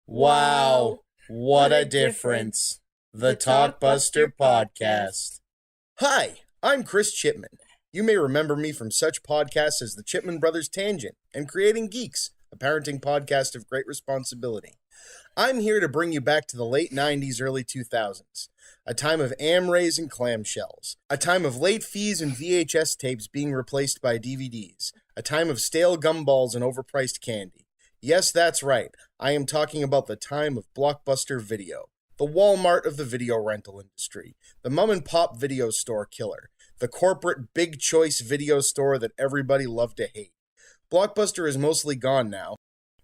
Wow, what a difference. The Talkbuster podcast. Hi, I'm Chris Chipman. You may remember me from such podcasts as the Chipman Brothers Tangent and Creating Geeks, a parenting podcast of great responsibility. I'm here to bring you back to the late 90s, early 2000s, a time of Amrays and clamshells, a time of late fees and VHS tapes being replaced by DVDs, a time of stale gumballs and overpriced candy. Yes, that's right. I am talking about the time of Blockbuster Video, the Walmart of the video rental industry, the mom-and-pop video store killer, the corporate big choice video store that everybody loved to hate. Blockbuster is mostly gone now.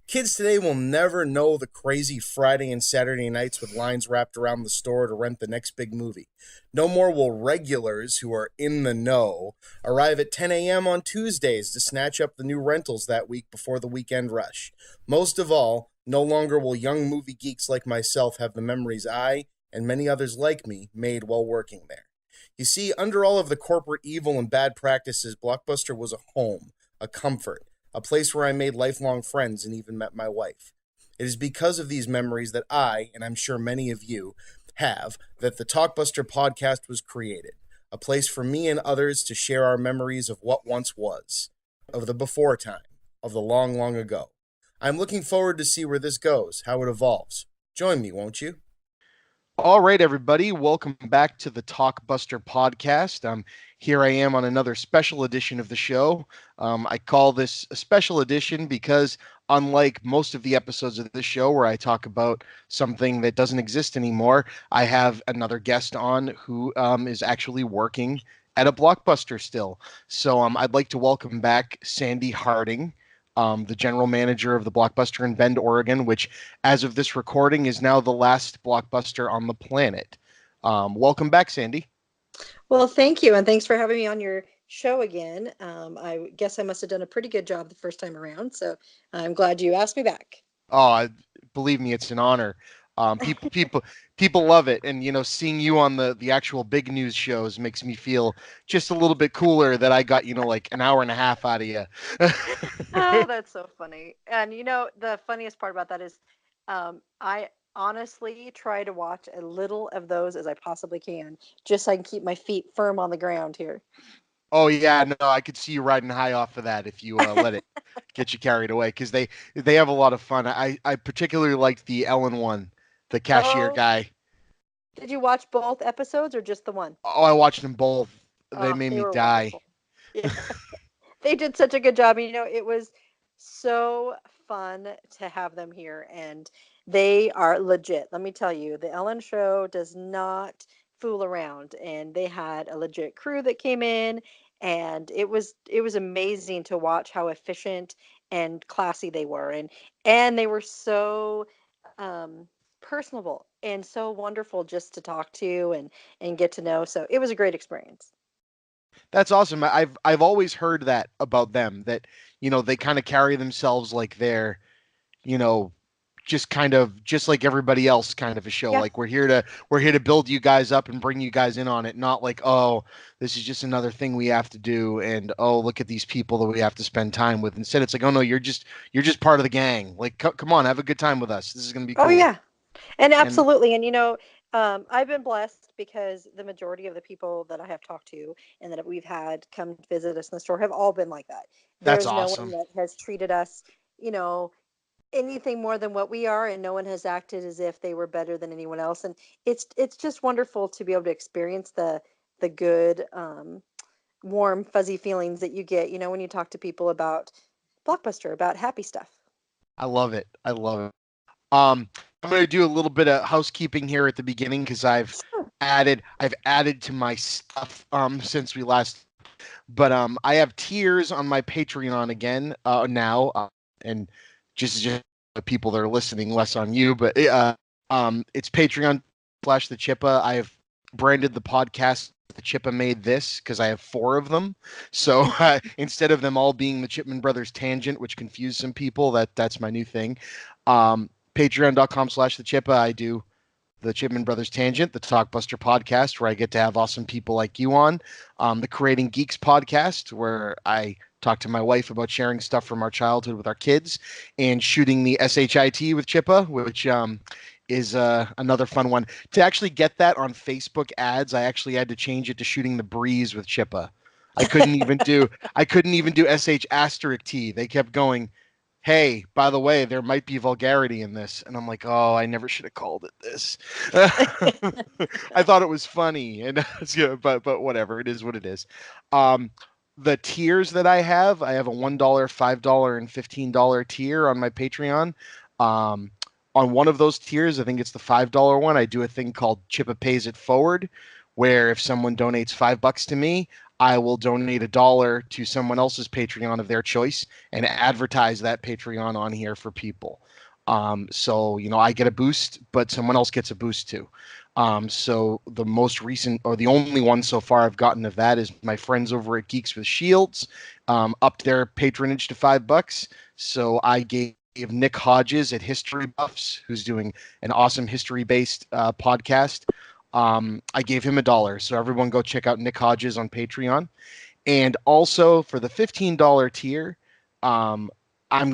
Kids today will never know the crazy Friday and Saturday nights with lines wrapped around the store to rent the next big movie. No more will regulars who are in the know arrive at 10 a.m. on Tuesdays to snatch up the new rentals that week before the weekend rush. Most of all, no longer will young movie geeks like myself have the memories I, and many others like me, made while working there. You see, under all of the corporate evil and bad practices, Blockbuster was a home, a comfort, a place where I made lifelong friends and even met my wife. It is because of these memories that I, and I'm sure many of you, have, that the Talkbuster podcast was created. A place for me and others to share our memories of what once was, of the before time, of the long, long ago. I'm looking forward to see where this goes, how it evolves. Join me, won't you? All right, everybody, welcome back to the Talkbuster podcast. Here I am on another special edition of the show. I call this a special edition because, unlike most of the episodes of the show where I talk about something that doesn't exist anymore, I have another guest on who is actually working at a Blockbuster still. So I'd like to welcome back Sandi Harding, the general manager of the Blockbuster in Bend, Oregon, which, as of this recording, is now the last Blockbuster on the planet. Welcome back, Sandi. Well, thank you, and thanks for having me on your show again. I guess I must have done a pretty good job the first time around, so I'm glad you asked me back. Oh, believe me, it's an honor. People love it, and seeing you on the actual big news shows makes me feel just a little bit cooler that I got like an hour and a half out of you. Oh, that's so funny. And the funniest part about that is I honestly try to watch as little of those as I possibly can, just so I can keep my feet firm on the ground here. Oh yeah, no, I could see you riding high off of that if you let it get you carried away because they have a lot of fun. I particularly liked the Ellen one, the cashier Oh, guy. did you watch both episodes or just the one? Oh, I watched them both. They Oh, made they me were die. wonderful. Yeah. They did such a good job. It was so fun to have them here, and they are legit. Let me tell you, the Ellen Show does not fool around, and they had a legit crew that came in, and it was amazing to watch how efficient and classy they were, and they were so um, personable and so wonderful just to talk to and get to know. So it was a great experience. That's awesome. I've always heard that about them that they kind of carry themselves like they're you know just like everybody else kind of a show. Yeah. Like we're here to build you guys up and bring you guys in on it, not like, oh, this is just another thing we have to do and oh, look at these people that we have to spend time with. Instead it's like, oh no, you're just part of the gang. Like come on, have a good time with us. This is going to be Oh cool. yeah. And And absolutely. And I've been blessed because the majority of the people that I have talked to and that we've had come visit us in the store have all been like that. that's There's no one awesome. that has treated us, you know, anything more than what we are, and no one has acted as if they were better than anyone else. And it's just wonderful to be able to experience the good, warm, fuzzy feelings that you get, when you talk to people about Blockbuster, about happy stuff. I love it. I love it. I'm going to do a little bit of housekeeping here at the beginning because Sure. I've added to my stuff since we last. But I have tiers on my Patreon again now, and just the people that are listening, less on you. But it's Patreon/the Chippa. I have branded the podcast the Chippa Made This because I have 4 of them. So instead of them all being the Chipman Brothers Tangent, which confused some people, that's my new thing. Patreon.com/the Chippa. I do the Chipman Brothers Tangent, the Talkbuster podcast, where I get to have awesome people like you on. The Creating Geeks podcast, where I talk to my wife about sharing stuff from our childhood with our kids, and shooting the SHIT with Chippa, which is another fun one. To actually get that on Facebook ads, I actually had to change it to shooting the breeze with Chippa. I couldn't even do SH asterisk T. They kept going, hey, by the way, there might be vulgarity in this. And I'm like, oh, I never should have called it this. I thought it was funny. And yeah, but whatever. It is what it is. The tiers that I have a $1, $5, and $15 tier on my Patreon. On one of those tiers, I think it's the $5 one, I do a thing called Chippa Pays It Forward, where if someone donates $5 to me, I will donate $1 to someone else's Patreon of their choice and advertise that Patreon on here for people. So, I get a boost, but someone else gets a boost too. So the most recent, or the only one so far I've gotten of that, is my friends over at Geeks with Shields, upped their patronage to $5. So I gave Nick Hodges at History Buffs, who's doing an awesome history-based podcast. I gave him $1. So everyone go check out Nick Hodges on Patreon. And also for the $15 tier, I'm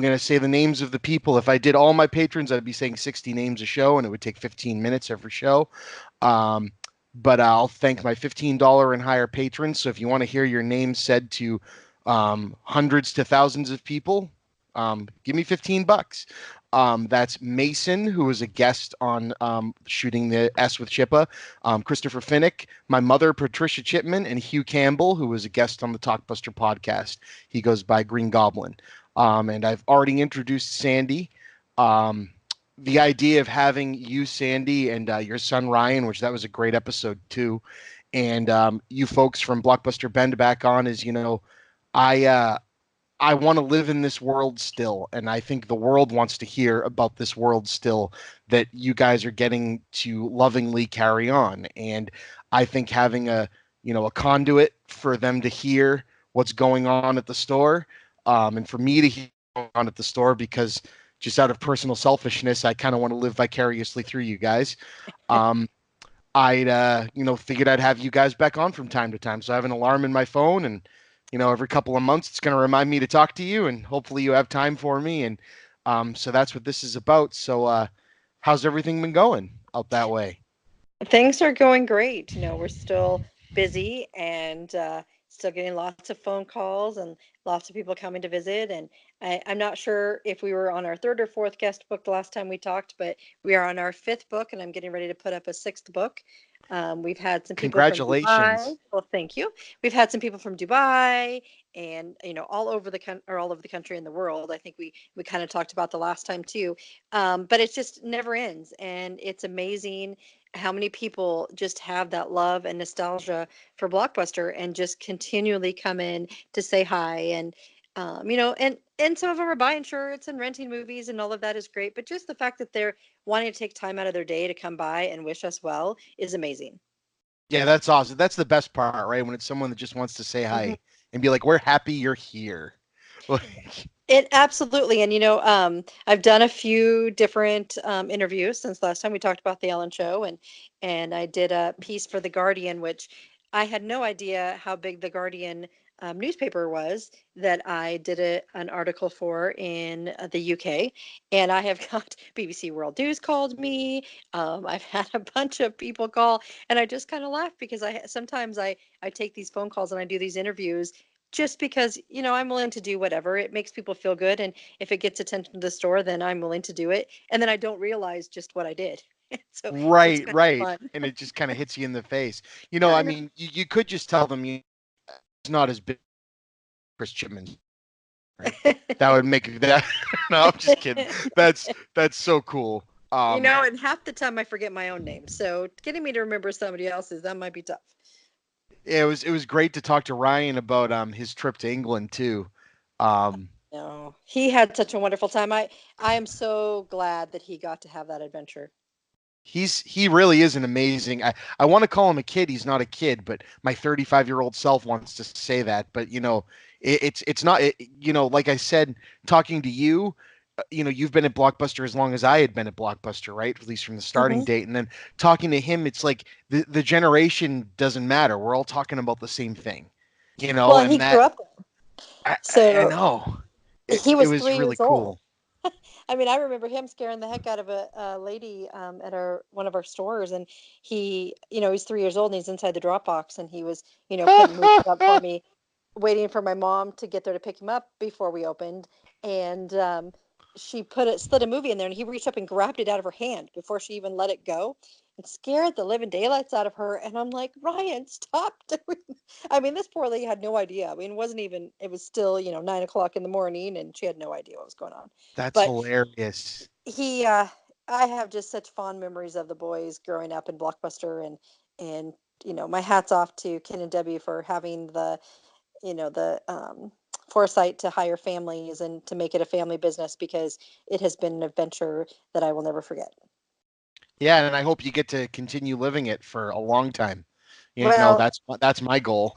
going to say the names of the people. If I did all my patrons, I'd be saying 60 names a show, and it would take 15 minutes every show. But I'll thank my $15 and higher patrons. So if you want to hear your name said to hundreds to thousands of people, give me $15. That's Mason, who was a guest on Shooting the S with Chippa, Christopher Finnick, my mother, Patricia Chipman, and Hugh Campbell, who was a guest on the Talkbuster podcast. He goes by Green Goblin. And I've already introduced Sandy. The idea of having you, Sandy, and your son, Ryan, which that was a great episode too, and you folks from Blockbuster Bend back on is, I want to live in this world still, and I think the world wants to hear about this world still that you guys are getting to lovingly carry on. And I think having a conduit for them to hear what's going on at the store, and for me to hear what's going on at the store, because just out of personal selfishness, I kind of want to live vicariously through you guys. I'd figured I'd have you guys back on from time to time. So I have an alarm in my phone, and every couple of months, it's going to remind me to talk to you, and hopefully you have time for me. And so that's what this is about. So how's everything been going out that way? Things are going great. We're still busy and still getting lots of phone calls and lots of people coming to visit. And I'm not sure if we were on our third or fourth guest book the last time we talked, but we are on our fifth book, and I'm getting ready to put up a sixth book. We've had some people from Dubai. Well, thank you. We've had some people from Dubai and all over the country and the world. I think we kind of talked about the last time too. But it just never ends, and it's amazing how many people just have that love and nostalgia for Blockbuster and just continually come in to say hi. And and some of them are buying shirts and renting movies, and all of that is great. But just the fact that they're wanting to take time out of their day to come by and wish us well is amazing. Yeah, that's awesome. That's the best part, right? When it's someone that just wants to say hi. Mm-hmm. And be like, we're happy you're here. It absolutely. And I've done a few different interviews since last time we talked about the Ellen Show, and I did a piece for The Guardian, which I had no idea how big The Guardian newspaper was, that I did an article for in the UK. And I have got BBC World News called me. I've had a bunch of people call, and I just kind of laugh because sometimes I take these phone calls and I do these interviews just because, I'm willing to do whatever. It makes people feel good. And if it gets attention to the store, then I'm willing to do it. And then I don't realize just what I did. So right. And it just kind of hits you in the face. I mean, you could just tell them it's not as big as Chris Chipman. Right? That would make that. No, I'm just kidding. That's so cool. And half the time I forget my own name. So getting me to remember somebody else's, that might be tough. It was great to talk to Ryan about his trip to England too. No, he had such a wonderful time. I am so glad that he got to have that adventure. He really is an amazing. I want to call him a kid. He's not a kid, but my 35-year-old self wants to say that. But it's not. Like I said, talking to you. You've been at Blockbuster as long as I had been at Blockbuster, right? At least from the starting date. And then talking to him, it's like the generation doesn't matter. We're all talking about the same thing, Well, and he grew up there. I So know. he It was was 3 years really old. cool. I mean, I remember him scaring the heck out of a lady at our one of our stores, and he's 3 years old and he's inside the drop box, and he was, putting movies up for me, waiting for my mom to get there to pick him up before we opened, and she slid a movie in there, and he reached up and grabbed it out of her hand before she even let it go, and scared the living daylights out of her. And I'm like, Ryan, stop doing. I mean, this poor lady had no idea. I mean, it was still 9 o'clock in the morning, and she had no idea what was going on. That's But hilarious. he I have just such fond memories of the boys growing up in Blockbuster, and my hats off to Ken and Debbie for having the foresight to hire families and to make it a family business, because it has been an adventure that I will never forget. Yeah, and I hope you get to continue living it for a long time. Well, That's my goal.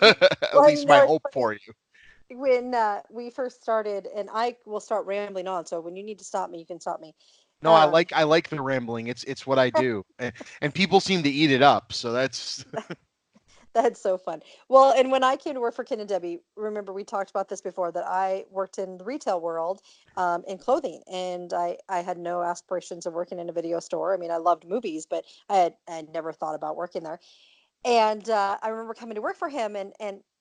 At well, least my it's hope funny. for you. When we first started, and I will start rambling on, so when you need to stop me, you can stop me. No, um I like the rambling. It's what I do. And people seem to eat it up, so that's That's so fun. Well, and when I came to work for Ken and Debbie, remember we talked about this before, that I worked in the retail world, in clothing, and I had no aspirations of working in a video store. I mean, I loved movies, but I had never thought about working there. And I remember coming to work for him, and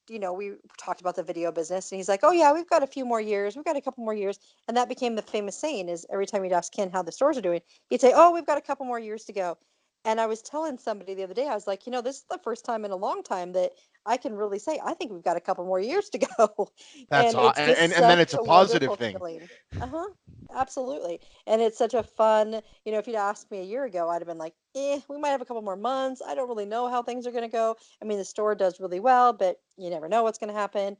we talked about the video business, and he's like, "Oh yeah, we've got a few more years. We've got a couple more years." And that became the famous saying: is every time you'd ask Ken how the stores are doing, he'd say, "Oh, we've got a couple more years to go." And I was telling somebody the other day, I was like, this is the first time in a long time that I can really say I think we've got a couple more years to go. that's And aw- it's just and then such it's a a positive wonderful thing. feeling. Uh-huh. Absolutely. And it's such a fun, if you'd asked me a year ago, I'd have been like, we might have a couple more months. I don't really know how things are going to go. I mean, the store does really well, but you never know what's going to happen.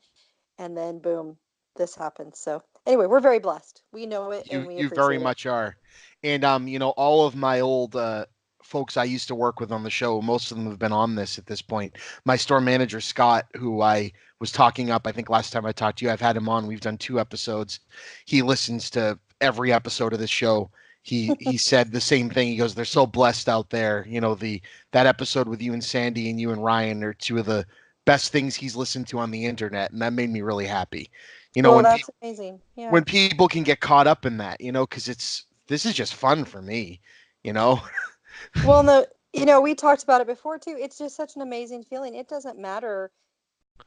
And then boom, this happens. So anyway, we're very blessed. We know it and we You very appreciate it. much are. And all of my old folks I used to work with on the show, most of them have been on this at this point. My store manager Scott, who I was talking up, I think last time I talked to you, I've had him on. We've done 2 episodes. He listens to every episode of this show. He said the same thing. He goes, "They're so blessed out there." That episode with you and Sandy and you and Ryan are 2 of the best things he's listened to on the internet, and that made me really happy. Well, When that's amazing. Yeah. people can get caught up in that, because this is just fun for me, you know. Well, no, we talked about it before too. It's just such an amazing feeling. It doesn't matter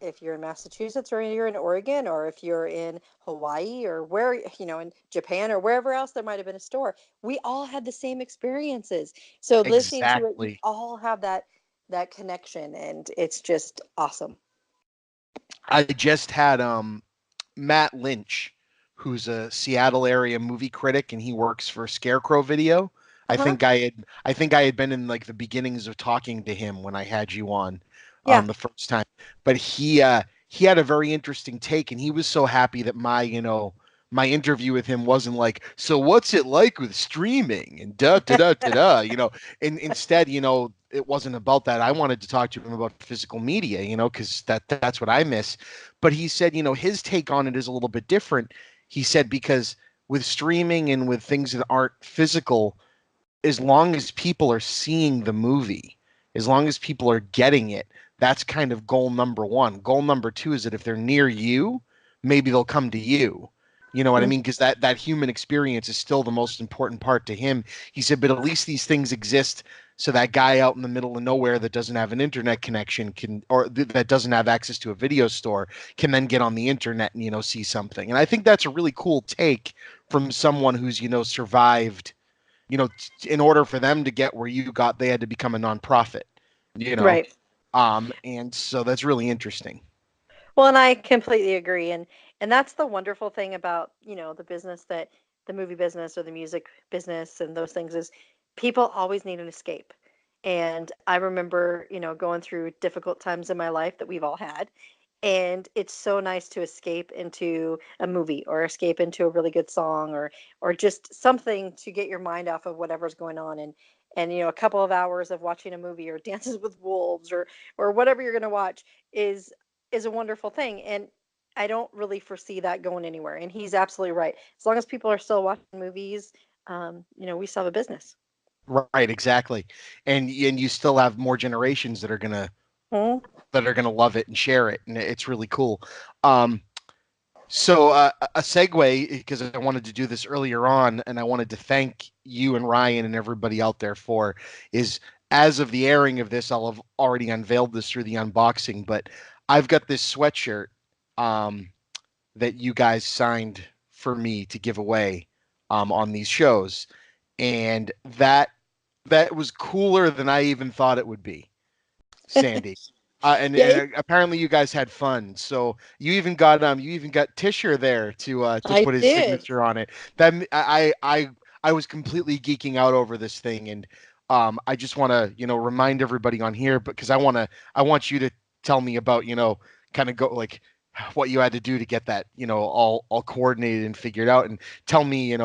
if you're in Massachusetts or you're in Oregon, or if you're in Hawaii, or where, in Japan, or wherever else there might have been a store. We all had the same experiences. So listening to it, you Exactly. all have that connection, and it's just awesome. I just had Matt Lynch, who's a Seattle area movie critic, and he works for Scarecrow Video. Uh-huh. I think I had been in like the beginnings of talking to him when I had you on Yeah. the first time. But he had a very interesting take, and he was so happy that my interview with him wasn't like, "So what's it like with streaming?" and da da da da da, and instead, it wasn't about that. I wanted to talk to him about physical media, because that's what I miss. But he said, his take on it is a little bit different. He said because with streaming and with things that aren't physical, as long as people are seeing the movie, as long as people are getting it, that's kind of goal number one. Goal number two is that if they're near you, maybe they'll come to you. You know what I Mhm. mean? Because that human experience is still the most important part to him. He said, but at least these things exist so that guy out in the middle of nowhere that doesn't have an internet connection that doesn't have access to a video store can then get on the internet and see something. And I think that's a really cool take from someone who's survived. In order for them to get where you got, they had to become a nonprofit, you know. Right. And so that's really interesting. Well, and I completely agree. And that's the wonderful thing about, the business, that the movie business or the music business and those things, is people always need an escape. And I remember, going through difficult times in my life that we've all had. And it's so nice to escape into a movie, or escape into a really good song, or just something to get your mind off of whatever's going on. And a couple of hours of watching a movie, or Dances with Wolves, or whatever you're going to watch, is is a wonderful thing. And I don't really foresee that going anywhere. And he's absolutely right. As long as people are still watching movies, we still have a business. Right, exactly. And you still have more generations that are gonna Mhm. love it and share it, and it's really cool. So a segue, because I wanted to do this earlier on, and I wanted to thank you and Ryan and everybody out there for, is as of the airing of this, I'll have already unveiled this through the unboxing, but I've got this sweatshirt um, that you guys signed for me to give away on these shows, and that was cooler than I even thought it would be, Sandy. Yeah, Apparently you guys had fun. So you even got Tisher there to I put his did. signature on it. That I was completely geeking out over this thing, and I just want to remind everybody on here, because I want you to tell me about kind of go like what you had to do to get that all coordinated and figured out, and tell me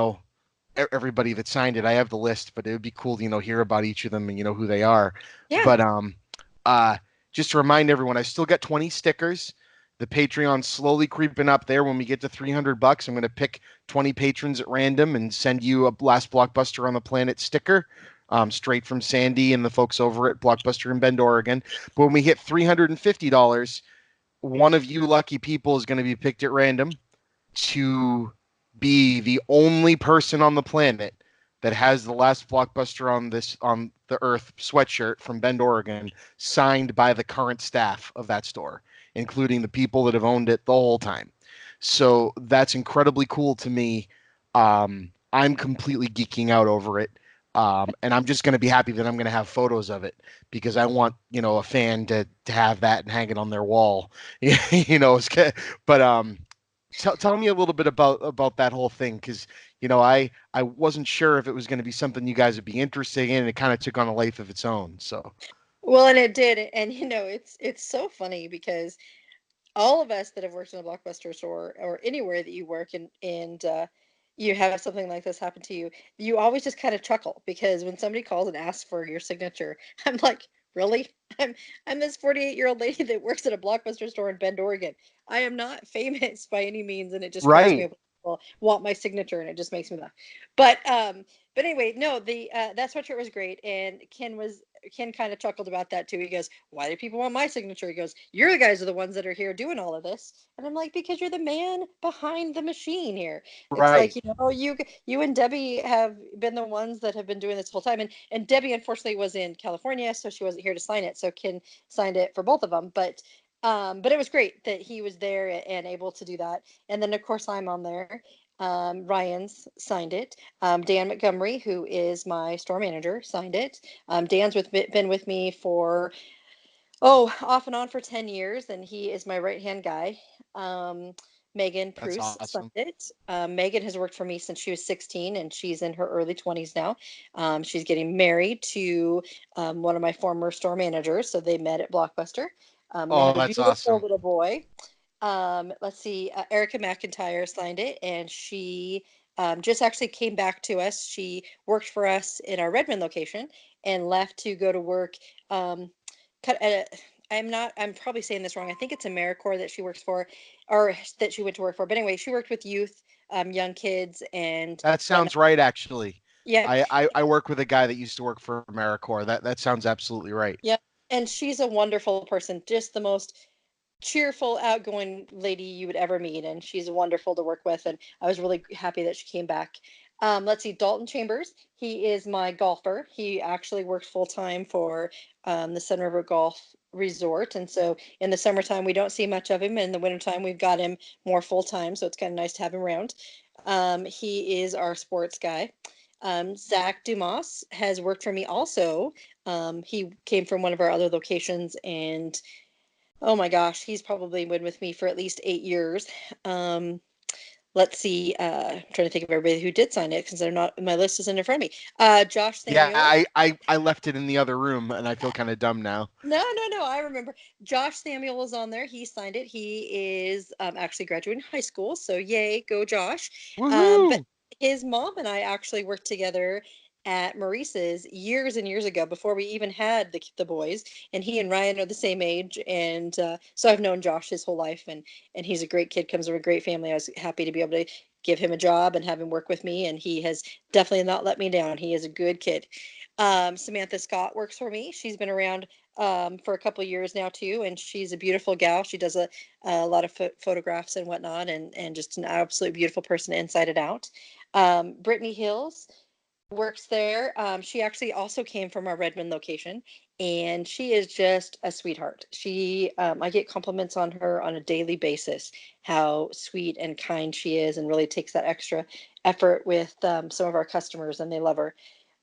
everybody that signed it. I have the list, but it would be cool to hear about each of them and who they are. Yeah. But uh, just to remind everyone, I still got 20 stickers. The Patreon's slowly creeping up there. When we get to $300, I'm going to pick 20 patrons at random and send you a Last Blockbuster on the Planet sticker, straight from Sandy and the folks over at Blockbuster in Bend, Oregon. But when we hit $350, one of you lucky people is going to be picked at random to be the only person on the planet that has the Last Blockbuster on the Earth sweatshirt from Bend, Oregon, signed by the current staff of that store, including the people that have owned it the whole time. So that's incredibly cool to me. I'm completely geeking out over it. And I'm just going to be happy that I'm going to have photos of it, because I want, a fan to have that and hang it on their wall. But tell me a little bit about that whole thing, because I wasn't sure if it was going to be something you guys would be interested in, and it kind of took on a life of its own. So Well, and it did, and it's so funny because all of us that have worked in a Blockbuster store or anywhere that you work and you have something like this happen to you, you always just kind of chuckle because when somebody calls and asks for your signature, I'm like, really? I'm I'm this 48-year-old lady that works at a Blockbuster store in Bend, Oregon. I am not famous by any means, and it just cracks me right, up when people want my signature, and it just makes me laugh. But anyway, no, the that sweatshirt was great, and Ken kind of chuckled about that too. He goes, "Why do people want my signature?" He goes, "You're the guys are the ones that are here doing all of this." And I'm like, "Because you're the man behind the machine here." It's like, right, you and Debbie have been the ones that have been doing this whole time. And Debbie unfortunately was in California, so she wasn't here to sign it. So Ken signed it for both of them. But it was great that he was there and able to do that. And then of course I'm on there. Ryan's signed it. Dan Montgomery, who is my store manager, signed it. Dan's been with me for off and on for 10 years, and he is my right hand guy. Megan that's Pruce signed awesome. it. Megan has worked for me since she was 16, and she's in her early 20s now. She's getting married to one of my former store managers, so they met at Blockbuster. They Oh, have a that's beautiful awesome. little boy. Let's see, Erica McIntyre signed it, and she just actually came back to us. She worked for us in our Redmond location and left to go to work. Um, cut at, I'm not, I'm probably saying this wrong. I think it's AmeriCorps that she works for, or that she went to work for. But anyway, she worked with youth, young kids, and That whatnot. sounds right, actually. Yep, I work with a guy that used to work for AmeriCorps. That sounds absolutely right. yep. And she's a wonderful person, just the most cheerful, outgoing lady you would ever meet, and she's wonderful to work with. And I was really happy that she came back. Let's see, Dalton Chambers. He is my golfer. He actually works full time for the Sun River Golf Resort, and so in the summertime we don't see much of him. In the wintertime we've got him more full time, so it's kind of nice to have him around. He is our sports guy. Zach Dumas has worked for me also. He came from one of our other locations, and oh my gosh, he's probably been with me for at least 8 years. Um, let's see. I'm trying to think of everybody who did sign it because they're not. My list isn't in front of me. Josh Yeah, Samuels. I left it in the other room, and I feel kind of dumb now. No, no, no. I remember. Josh Samuel was on there. He signed it. He is actually graduating high school, so yay, go Josh. But Woohoo! his mom and I actually worked together at Maurice's years and years ago before we even had the boys. And he and Ryan are the same age, and so I've known Josh his whole life, and he's a great kid. Comes from a great family. I was happy to be able to give him a job and have him work with me, and he has definitely not let me down. He is a good kid. Samantha Scott works for me. She's been around for a couple of years now too, and she's a beautiful gal. She does a lot of photographs and whatnot, and just an absolutely beautiful person inside and out. Brittany Hills works there. She actually also came from our Redmond location, and she is just a sweetheart. I get compliments on her on a daily basis, how sweet and kind she is, and really takes that extra effort with some of our customers, and they love her.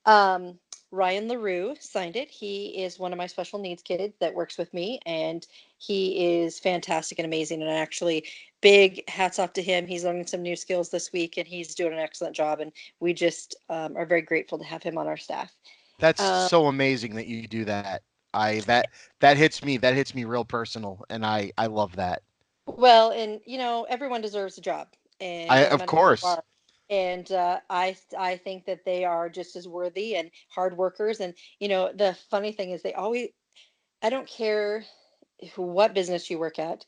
Um, Ryan LaRue signed it. He is one of my special needs kids that works with me, and he is fantastic and amazing. And actually, big hats off to him. He's learning some new skills this week, and he's doing an excellent job. And we just are very grateful to have him on our staff. That's Um, so amazing that you do that. That hits me. That hits me real personal, and I love that. well, and everyone deserves a job, and I no of matter who you course. are. And I think that they are just as worthy and hard workers. And the funny thing is, I don't care what business you work at.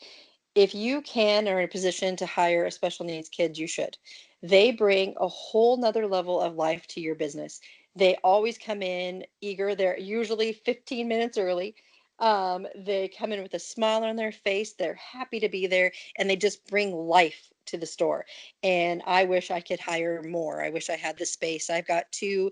If you can or are in a position to hire a special needs kid, you should. They bring a whole nother level of life to your business. They always come in eager. They're usually 15 minutes early. They come in with a smile on their face. They're happy to be there, and they just bring life to the store. And I wish I could hire more. I wish I had the space. I've got two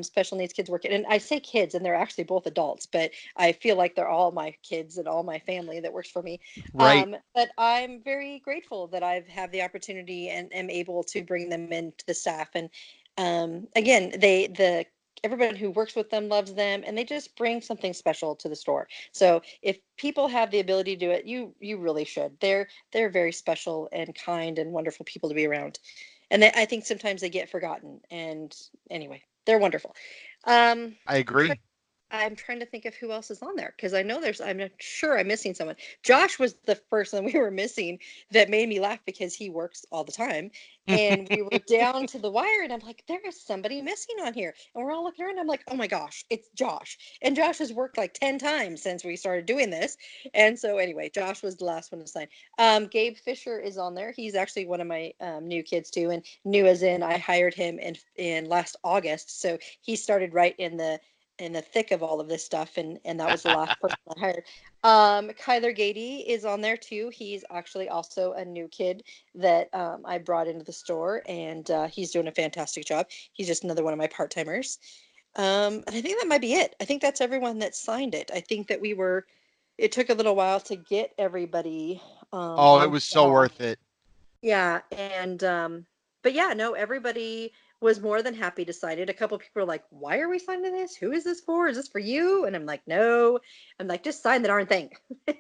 special needs kids working, and I say kids, and they're actually both adults, but I feel like they're all my kids and all my family that works for me. Right. But I'm very grateful that I've had the opportunity and am able to bring them into the staff. And again, everybody who works with them loves them, and they just bring something special to the store. So if people have the ability to do it, you really should. They're very special and kind and wonderful people to be around. And I think sometimes they get forgotten. And anyway, they're wonderful. Um, I agree. I'm trying to think of who else is on there because I know I'm not sure I'm missing someone. Josh was the person we were missing that made me laugh because he works all the time. And we were down to the wire, and I'm like, there is somebody missing on here. And we're all looking around. And I'm like, oh my gosh, it's Josh. And Josh has worked like 10 times since we started doing this. And so, anyway, Josh was the last one to sign. Gabe Fisher is on there. He's actually one of my new kids, too. And new as in, I hired him in last August. So he started right in the thick of all of this stuff, and that was the last person I hired. Kyler Gady is on there too. He's actually also a new kid that I brought into the store, and he's doing a fantastic job. He's just another one of my part-timers. And I think that might be it. I think that's everyone that signed it. I think that it took a little while to get everybody Oh, it on was so staff. worth it. Yeah, and but yeah, no, everybody was more than happy to sign it. A couple people were like, "Why are we signing this? Who is this for? Is this for you?" And I'm like, "No." I'm like, "Just sign the darn thing."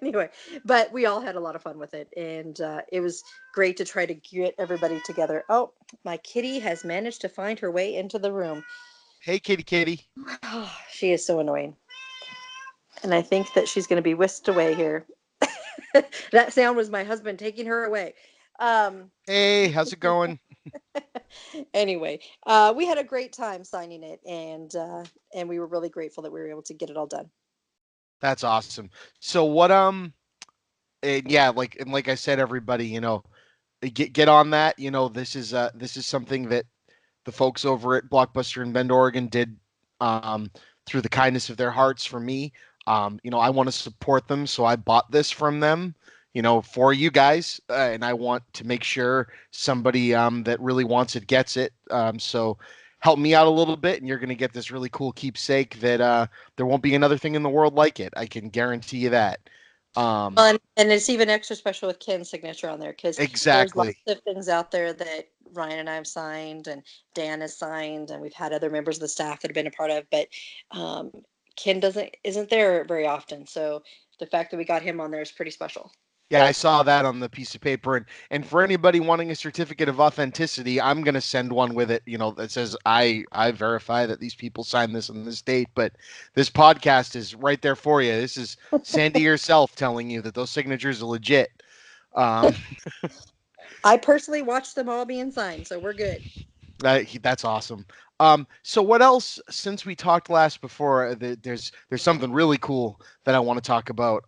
Anyway, but we all had a lot of fun with it, and it was great to try to get everybody together. Oh, my kitty has managed to find her way into the room. Hey, kitty, kitty. She is so annoying, and I think that she's going to be whisked away here. That sound was my husband taking her away. Um, Hey, how's it going? Anyway, we had a great time signing it, and we were really grateful that we were able to get it all done. That's awesome. So what? And yeah, like I said, everybody, get on that. This is something that the folks over at Blockbuster in Bend, Oregon did um, through the kindness of their hearts for me. I want to support them, so I bought this from them, for you guys, and I want to make sure somebody that really wants it gets it. So help me out a little bit, and you're going to get this really cool keepsake that there won't be another thing in the world like it. I can guarantee you that. Um, And it's even extra special with Ken's signature on there because there's lots exactly. of things out there that Ryan and I have signed, and Dan has signed, and we've had other members of the staff that have been a part of, but um, Ken isn't there very often. So the fact that we got him on there is pretty special. Yeah, I saw that on the piece of paper, and for anybody wanting a certificate of authenticity, I'm gonna send one with it, that says I verify that these people signed this on this date. But this podcast is right there for you. This is Sandy herself telling you that those signatures are legit. Um, I personally watched them all being signed, so we're good. that's awesome. So what else? Since we talked last before, there's something really cool that I want to talk about.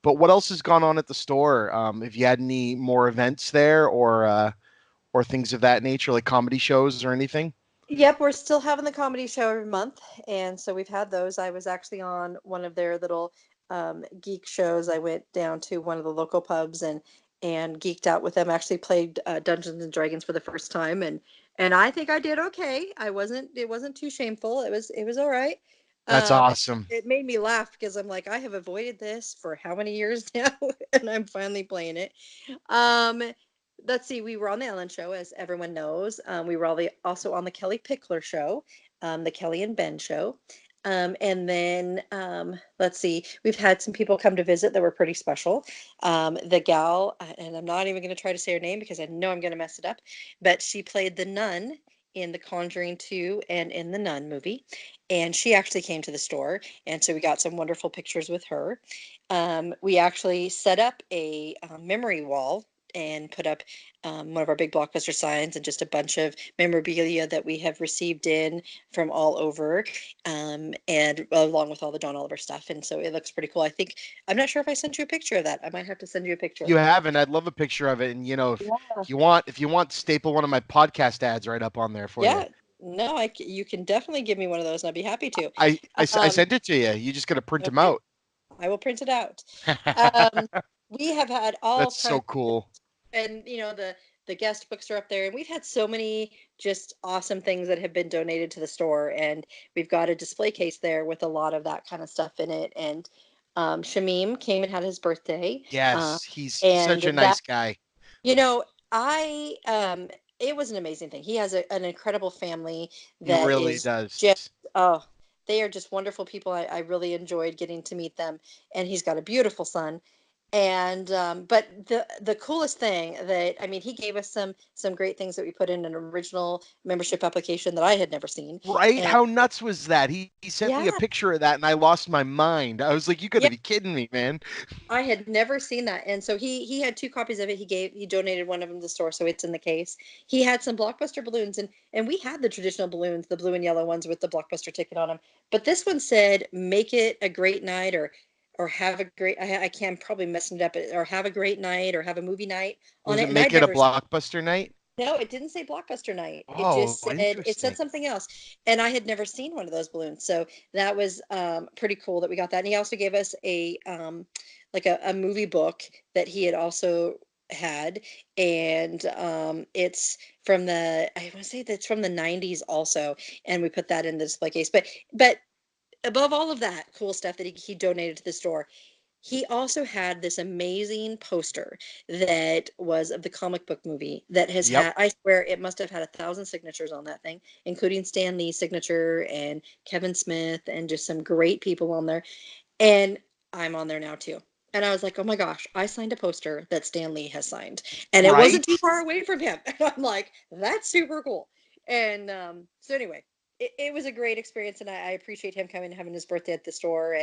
But what else has gone on at the store? Have you had any more events there, or things of that nature, like comedy shows or anything? Yep, we're still having the comedy show every month, and so we've had those. I was actually on one of their little geek shows. I went down to one of the local pubs and geeked out with them. Actually played Dungeons and Dragons for the first time, and I think I did okay. I wasn't. It wasn't too shameful. It was all right. That's It, awesome. it made me laugh because I'm like, I have avoided this for how many years now, and I'm finally playing it. Um, let's see, we were on the Ellen Show, as everyone knows. We were also on the Kelly Pickler Show, the Kelly and Ben Show. And then let's see, we've had some people come to visit that were pretty special. The gal, and I'm not even going to try to say her name because I know I'm going to mess it up, but she played the nun in The Conjuring 2 and in the Nun movie. And she actually came to the store. And so we got some wonderful pictures with her. We actually set up a memory wall and put up one of our big Blockbuster signs and just a bunch of memorabilia that we have received in from all over, and along with all the John Oliver stuff. And so it looks pretty cool. I'm not sure if I sent you a picture of that. I might have to send you a picture of You that. haven't. I'd love a picture of it. And Yeah. if you want, staple one of my podcast ads right up on there for you. Yeah. No, you can definitely give me one of those, and I'd be happy to. I Um, sent it to you. You just got to print them okay, out. I will print it out. Um, we have had all That's kinds. so cool. And the guest books are up there, and we've had so many just awesome things that have been donated to the store, and we've got a display case there with a lot of that kind of stuff in it. And Shamim came and had his birthday, uh, Yes, he's and such a that nice guy. you know I it was an amazing thing. He has an incredible family He that really is just, does. oh, they are just wonderful people. I really enjoyed getting to meet them, and he's got a beautiful son. And but the coolest thing that, I mean, he gave us some great things that we put in an original membership application that I had never seen. Right? And How nuts was that? He sent me a yeah, picture of that and I lost my mind. I was like, you got yeah, to be kidding me, man. I had never seen that. And so he had two copies of it. He donated one of them to the store, so it's in the case. He had some Blockbuster balloons, and we had the traditional balloons, the blue and yellow ones with the Blockbuster ticket on them. But this one said, "Make it a great night," or have a great. I can't, probably messing it up, or have a great night, or have a movie night on Was it. it And I'd make it a never. blockbuster night? No, it didn't say Blockbuster Night. Oh, It said interesting. something else, and I had never seen one of those balloons. So that was pretty cool that we got that. And he also gave us a like a movie book that he had also had, and it's from the, I want to say that's from the 90s also, and we put that in the display case. But above all of that cool stuff that he donated to the store, he also had this amazing poster that was of the comic book movie that has Yep. had, I swear it must have had 1,000 signatures on that thing, including Stan Lee's signature and Kevin Smith and just some great people on there. And I'm on there now too. And I was like, oh my gosh, I signed a poster that Stan Lee has signed. And it wasn't Right? too far away from him. And I'm like, that's super cool. And so anyway, it was a great experience, and I appreciate him coming and having his birthday at the store,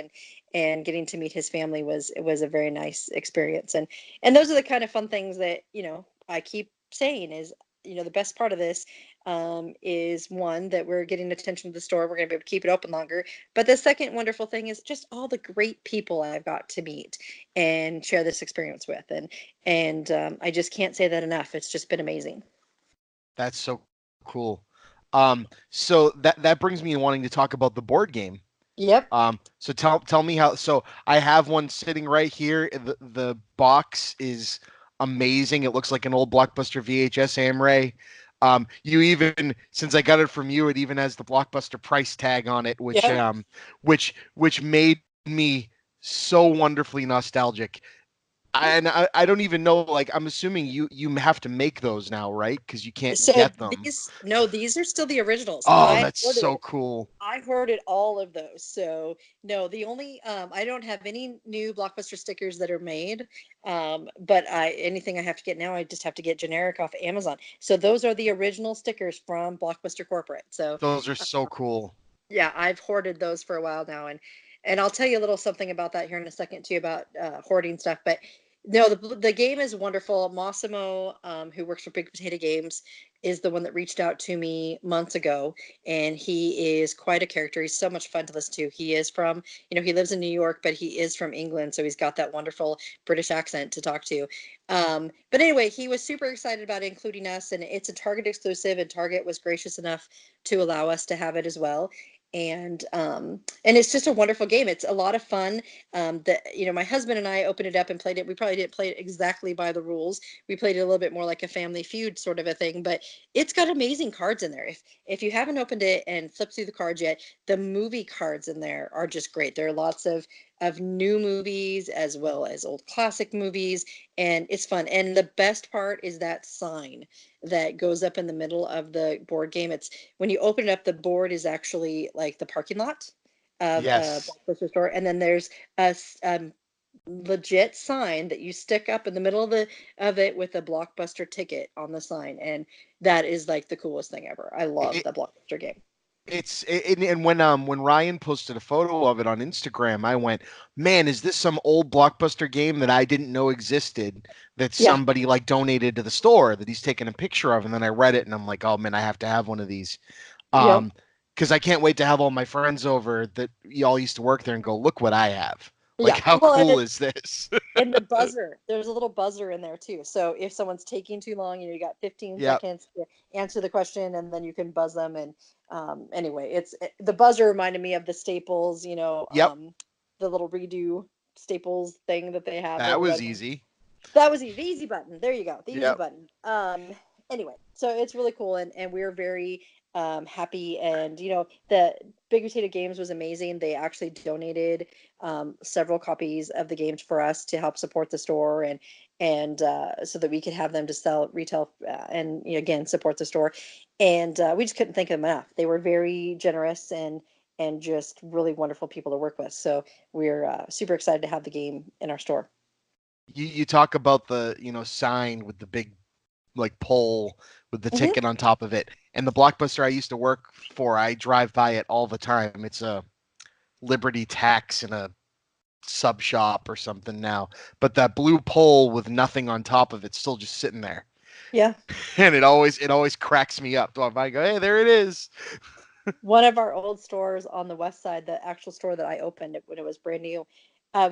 and getting to meet his family. It was a very nice experience. And those are the kind of fun things that, I keep saying is, the best part of this is, one, that we're getting attention to the store. We're going to be able to keep it open longer. But the second wonderful thing is just all the great people I've got to meet and share this experience with. And I just can't say that enough. It's just been amazing. That's so cool. So that brings me wanting to talk about the board game. Yep. So tell me how. So I have one sitting right here. The box is amazing. It looks like an old Blockbuster VHS Amray. You even, since I got it from you, it even has the Blockbuster price tag on it, Yep. which made me so wonderfully nostalgic. I don't even know. Like, I'm assuming you have to make those now, right? Because you can't So get them. these are still the originals. Oh, that's so cool. I hoarded all of those. So no, the only I don't have any new Blockbuster stickers that are made. But anything I have to get now, I just have to get generic off Amazon. So those are the original stickers from Blockbuster Corporate. So Those are so cool. yeah, I've hoarded those for a while now, and I'll tell you a little something about that here in a second too, about hoarding stuff. But No, the game is wonderful. Massimo, who works for Big Potato Games, is the one that reached out to me months ago, and he is quite a character. He's so much fun to listen to. He is from, he lives in New York, but he is from England, so he's got that wonderful British accent to talk to. But anyway, he was super excited about including us, and it's a Target exclusive, and Target was gracious enough to allow us to have it as well. And it's just a wonderful game. It's a lot of fun. My husband and I opened it up and played it. We probably didn't play it exactly by the rules. We played it a little bit more like a Family Feud sort of a thing, but it's got amazing cards in there. If you haven't opened it and flipped through the cards yet, the movie cards in there are just great. There are lots of new movies as well as old classic movies, and it's fun. And the best part is that sign that goes up in the middle of the board game. It's when you open it up, the board is actually like the parking lot of a Yes. Blockbuster store, and then there's a legit sign that you stick up in the middle of it with a Blockbuster ticket on the sign, and that is like the coolest thing ever. I love It, the Blockbuster game. and when Ryan posted a photo of it on Instagram, I went, "Man, is this some old Blockbuster game that I didn't know existed that Yeah. somebody like donated to the store that he's taken a picture of?" And then I read it and I'm like, "Oh man, I have to have one of these." Yep. Because I can't wait to have all my friends over that y'all used to work there and go, "Look what I have." Like, Yeah. how Well, cool is this? and the buzzer, there's a little buzzer in there too. So if someone's taking too long, you got 15 Yep. seconds to answer the question, and then you can buzz them. And anyway, the buzzer reminded me of the Staples, Yep. the little redo Staples thing that they have, That the was red one. easy. That was easy. The easy button. There you go. The easy Yep. button. Anyway, so it's really cool, and we're very happy. And the Big Potato Games was amazing. They actually donated several copies of the games for us to help support the store, and so that we could have them to sell retail, and again support the store. And we just couldn't thank them enough. They were very generous and just really wonderful people to work with. So we're super excited to have the game in our store. You talk about the sign with the big like pole with the Hmm. ticket on top of it, and the Blockbuster I used to work for, I drive by it all the time. It's a Liberty Tax in a sub shop or something now, but that blue pole with nothing on top of it still just sitting there, Yeah. and it always cracks me up. So I go, hey, there it is. One of our old stores on the west side, the actual store that I opened when it was brand new,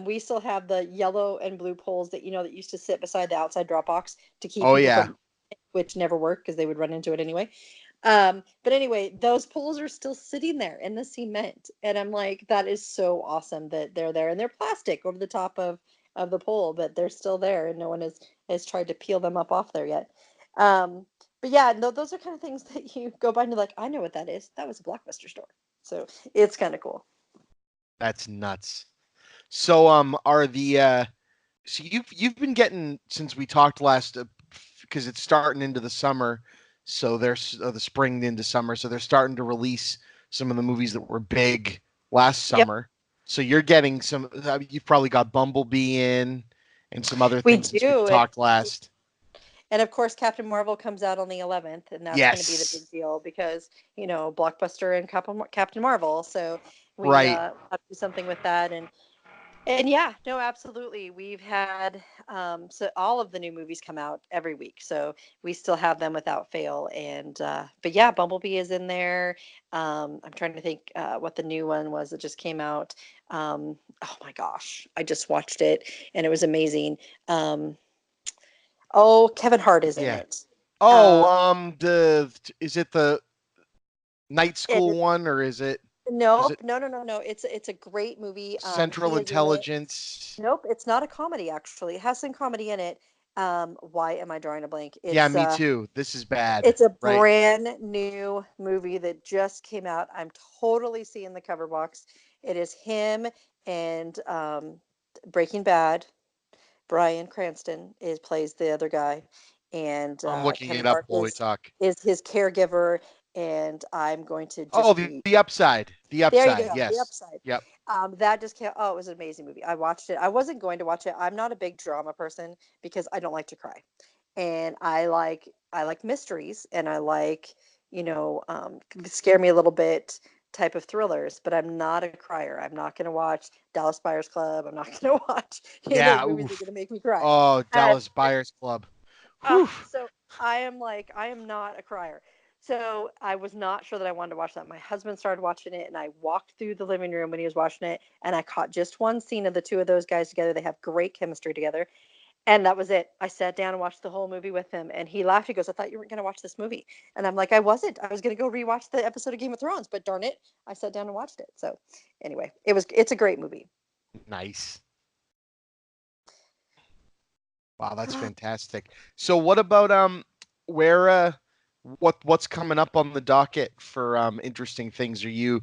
we still have the yellow and blue poles that used to sit beside the outside drop box to keep Oh people yeah. from, which never worked because they would run into it anyway. But anyway, those poles are still sitting there in the cement, and I'm like, that is so awesome that they're there, and they're plastic over the top of the pole, but they're still there, and no one has tried to peel them up off there yet. Um, but yeah, no, those are kind of things that you go by and you're like, I know what that is. That was a Blockbuster store. So it's kind of cool. That's nuts. So are the so you've been getting since we talked last, because it's starting into the summer, so there's the spring into summer, so they're starting to release some of the movies that were big last Yep, summer. So you're getting some. You've probably got Bumblebee in and some other we things since we do. talked last. And of course, Captain Marvel comes out on the 11th, and that's going to be the Yes, big deal because, Blockbuster and Captain Marvel. So we right. have to do something with that. And yeah, no, absolutely. We've had so all of the new movies come out every week, so we still have them without fail. And but yeah, Bumblebee is in there. I'm trying to think what the new one was that just came out. Oh my gosh, I just watched it and it was amazing. Oh, Kevin Hart is in Yeah. it. Oh, Uh, the is it the night it school one or is Nope, it no, no, no, no. It's a great movie. Central He is in it. Intelligence? Nope, it's not a comedy actually. It has some comedy in it. Why am I drawing a blank? Yeah, me too. This is bad, It's a right? brand new movie that just came out. I'm totally seeing the cover box. It is him and Breaking Bad. Bryan Cranston plays the other guy, and I'm looking Kevin it up Hart while we talk. is his caregiver. And I'm going to Oh, just be the upside. The there. You upside. go, the Yes. upside. Yep. That just came. Oh, it was an amazing movie. I watched it. I wasn't going to watch it. I'm not a big drama person because I don't like to cry, and I like mysteries, and I like scare me a little bit. type of thrillers, but I'm not a crier. I'm not going to watch Dallas Buyers Club. I'm not going to watch those movies that are going to make me cry. Oh, Dallas Buyers Club. Whew. So I am not a crier. So I was not sure that I wanted to watch that. My husband started watching it, and I walked through the living room when he was watching it, and I caught just one scene of the two of those guys together. They have great chemistry together. And that was it. I sat down and watched the whole movie with him, and he laughed. He goes, "I thought you weren't going to watch this movie." And I'm like, "I wasn't. I was going to go rewatch the episode of Game of Thrones, but darn it, I sat down and watched it." So anyway, it's a great movie. Nice. Wow, that's fantastic. So what about where what's coming up on the docket for interesting things? Are you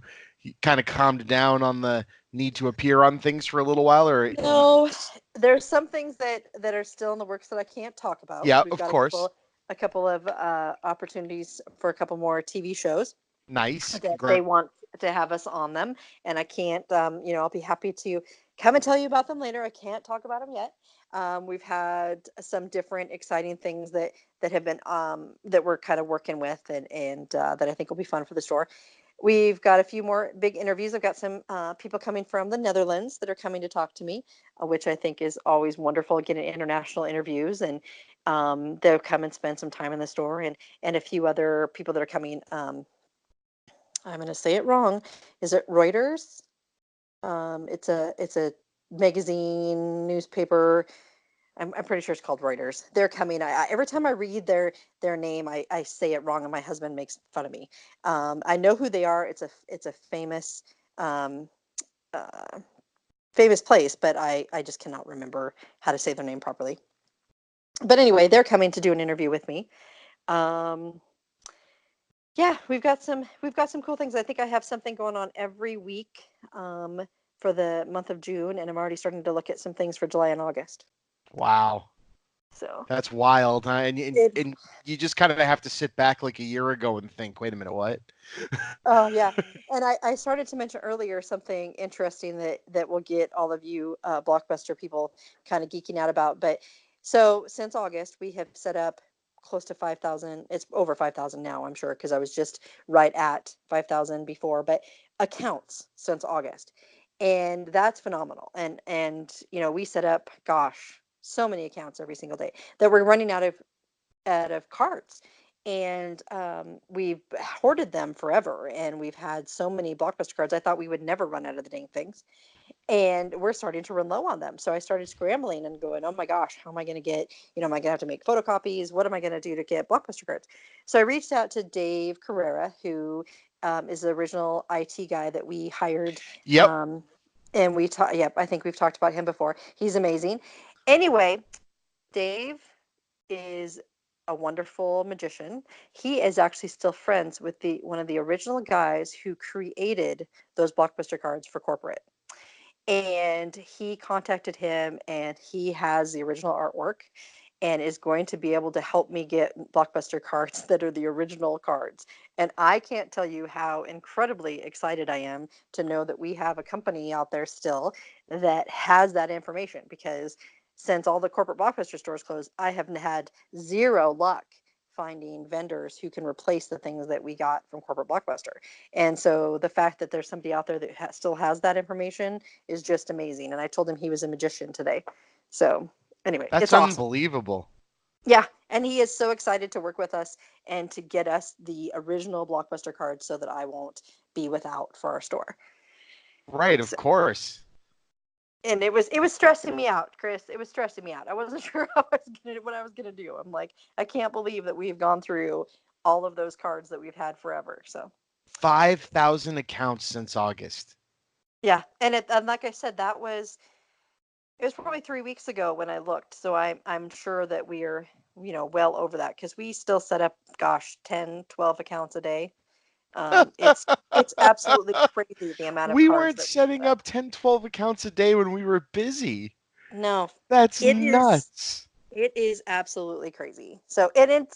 kind of calmed down on the need to appear on things for a little while, or No, there's some things that are still in the works that I can't talk about. Yeah, We've of got course. a couple of opportunities for a couple more TV shows Nice. that they want to have us on them, and I can't. I'll be happy to come and tell you about them later. I can't talk about them yet. We've had some different exciting things that have been that we're kind of working with, and that I think will be fun for the store. We've got a few more big interviews. I've got some people coming from the Netherlands that are coming to talk to me, which I think is always wonderful, getting international interviews. And they'll come and spend some time in the store, and a few other people that are coming. I'm going to say it wrong. Is it Reuters? It's a magazine, newspaper. I'm pretty sure it's called Reuters. They're coming. Every time I read their name, I say it wrong, and my husband makes fun of me. I know who they are. It's a famous um, uh, famous place, but I just cannot remember how to say their name properly. But anyway, they're coming to do an interview with me. Um, yeah, we've got some cool things. I think I have something going on every week for the month of June, and I'm already starting to look at some things for July and August. Wow. So That's wild, huh? it And you just kind of have to sit back like a year ago and think, wait a minute, what? Oh yeah, and I started to mention earlier something interesting that will get all of you Blockbuster people kind of geeking out about. But so since August, we have set up close to 5,000. It's over 5,000 now, I'm sure, because I was just right at 5,000 before. But accounts since August, and that's phenomenal. And we set up, gosh, so many accounts every single day that we're running out of cards, and we've hoarded them forever, and we've had so many Blockbuster cards. I thought we would never run out of the dang things, and we're starting to run low on them. So I started scrambling and going, oh my gosh, how am I going to get, am I going to have to make photocopies? What am I going to do to get Blockbuster cards? So I reached out to Dave Carrera, who is the original IT guy that we hired. Yep. And we talked, yep, I think we've talked about him before. He's amazing. Anyway, Dave is a wonderful magician. He is actually still friends with the one of the original guys who created those Blockbuster cards for corporate. And he contacted him, and he has the original artwork and is going to be able to help me get Blockbuster cards that are the original cards. And I can't tell you how incredibly excited I am to know that we have a company out there still that has that information, because since all the corporate Blockbuster stores closed, I have had zero luck finding vendors who can replace the things that we got from corporate Blockbuster. And so the fact that there's somebody out there that still has that information is just amazing. And I told him he was a magician today. So anyway, That's it's awesome. unbelievable. Yeah, and he is so excited to work with us and to get us the original Blockbuster cards so that I won't be without for our store. Right, of So, course. and it was stressing me out, Chris. It was stressing me out. I wasn't sure what I was gonna do. I'm like, I can't believe that we've gone through all of those cards that we've had forever. So 5,000 accounts since August. yeah, and like I said, it was probably 3 weeks ago when I looked. So I'm sure that we are well over that, because we still set up, gosh, 10, 12 accounts a day. It's absolutely crazy the amount of We cards weren't that we set setting up. up 10, 12 accounts a day when we were busy. No, That's it is nuts. it is absolutely crazy. So, and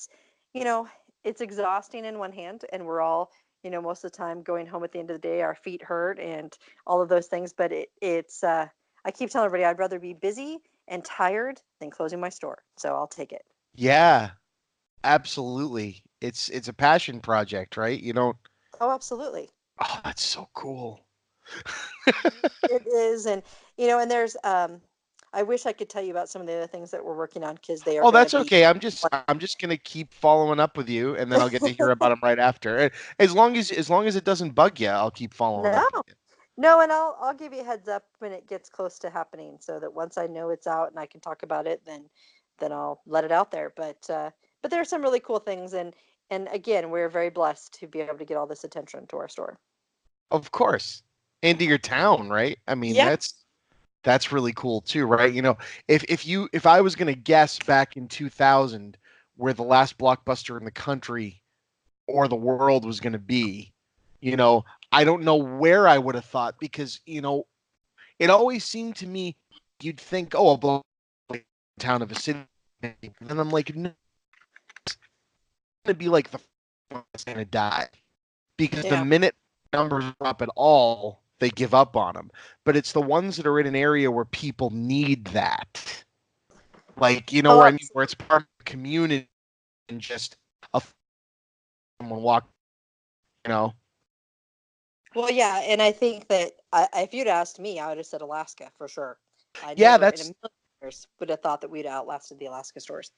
you know, it's exhausting in one hand, and we're all, most of the time going home at the end of the day, our feet hurt and all of those things. But it's I keep telling everybody I'd rather be busy and tired than closing my store. So I'll take it. Yeah, absolutely. It's a passion project, right? You don't Oh, absolutely. Oh, that's so cool. It is, and there's I wish I could tell you about some of the other things that we're working on because they are Oh, going to that's be. okay. I'm just gonna keep following up with you, and then I'll get to hear about them right after. As long as it doesn't bug you, I'll keep following No, up with you. no, and I'll give you a heads up when it gets close to happening, so that once I know it's out and I can talk about it, then I'll let it out there. But there are some really cool things, and again, we're very blessed to be able to get all this attention to our store. Of course, into your town, right? I mean, Yeah. that's really cool too, right? If I was gonna guess back in 2000 where the last blockbuster in the country or the world was gonna be, you know, I don't know where I would have thought because it always seemed to me you'd think, oh, a town of a city, and I'm like, no, it's gonna be like the one that's gonna die because the Yeah. minute numbers drop at all, they give up on them. But it's the ones that are in an area where people need that, like Oh, where I mean, where absolutely. it's part of the community and just a someone walk, you know. Well, yeah, and I think that if you'd asked me, I would have said Alaska for sure. I Yeah, never in a that's million years would have thought that we'd outlasted the Alaska stores.